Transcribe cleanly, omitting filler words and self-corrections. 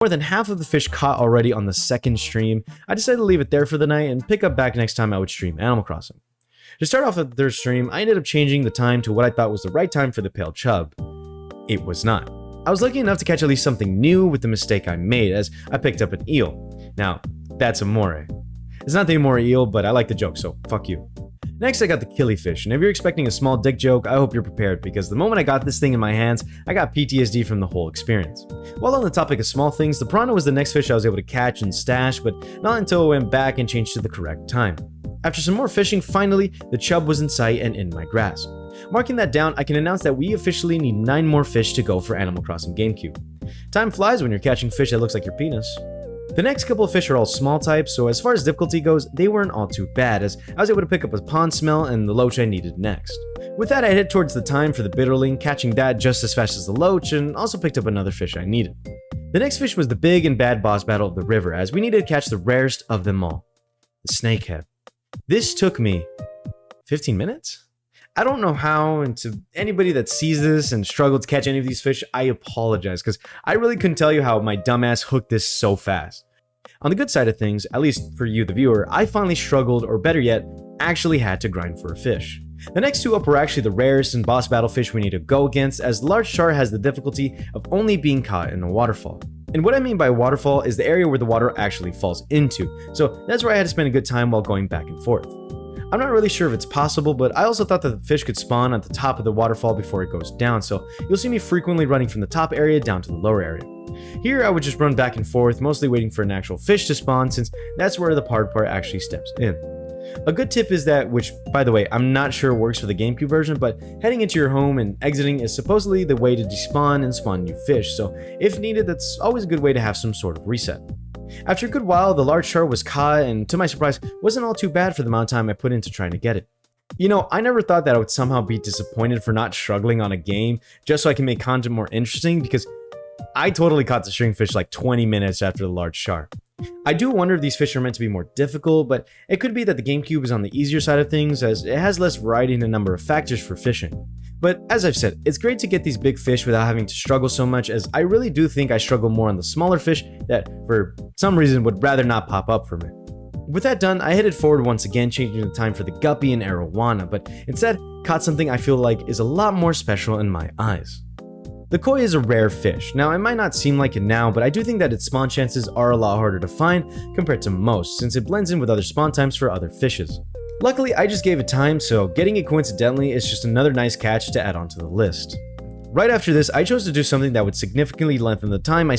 More than half of the fish caught already on the second stream, I decided to leave it there for the night and pick up back next time I would stream Animal Crossing. To start off at the third stream, I ended up changing the time to what I thought was the right time for the pale chub. It was not. I was lucky enough to catch at least something new with the mistake I made, as I picked up an eel. Now, that's a moray. It's not the moray eel, but I like the joke, so fuck you. Next, I got the killifish, and if you're expecting a small dick joke, I hope you're prepared, because the moment I got this thing in my hands, I got PTSD from the whole experience. While on the topic of small things, the piranha was the next fish I was able to catch and stash, but not until I went back and changed to the correct time. After some more fishing, finally, the chub was in sight and in my grasp. Marking that down, I can announce that we officially need 9 more fish to go for Animal Crossing Gamecube. Time flies when you're catching fish that looks like your penis. The next couple of fish are all small types, so as far as difficulty goes, they weren't all too bad, as I was able to pick up a pond smell and the loach I needed next. With that, I headed towards the time for the bitterling, catching that just as fast as the loach, and also picked up another fish I needed. The next fish was the big and bad boss battle of the river, as we needed to catch the rarest of them all, the snakehead. This took me 15 minutes? I don't know how, and to anybody that sees this and struggled to catch any of these fish, I apologize, because I really couldn't tell you how my dumbass hooked this so fast. On the good side of things, at least for you the viewer, I finally struggled, or better yet, actually had to grind for a fish. The next two up were actually the rarest and boss battle fish we need to go against, as the large char has the difficulty of only being caught in a waterfall. And what I mean by waterfall is the area where the water actually falls into, so that's where I had to spend a good time while going back and forth. I'm not really sure if it's possible, but I also thought that the fish could spawn at the top of the waterfall before it goes down, so you'll see me frequently running from the top area down to the lower area. Here I would just run back and forth, mostly waiting for an actual fish to spawn, since that's where the hard part actually steps in. A good tip is that, which by the way I'm not sure works for the GameCube version, but heading into your home and exiting is supposedly the way to despawn and spawn new fish, so if needed, that's always a good way to have some sort of reset. After a good while, the large char was caught, and to my surprise, wasn't all too bad for the amount of time I put into trying to get it. You know, I never thought that I would somehow be disappointed for not struggling on a game just so I can make content more interesting, because I totally caught the stringfish like 20 minutes after the large char. I do wonder if these fish are meant to be more difficult, but it could be that the GameCube is on the easier side of things, as it has less variety in a number of factors for fishing. But as I've said, it's great to get these big fish without having to struggle so much, as I really do think I struggle more on the smaller fish that for some reason would rather not pop up for me. With that done, I headed forward once again, changing the time for the guppy and arowana, but instead caught something I feel like is a lot more special in my eyes. The koi is a rare fish. Now, it might not seem like it now, but I do think that its spawn chances are a lot harder to find compared to most, since it blends in with other spawn times for other fishes. Luckily, I just gave it time, so getting it coincidentally is just another nice catch to add onto the list. Right after this, I chose to do something that would significantly lengthen the time I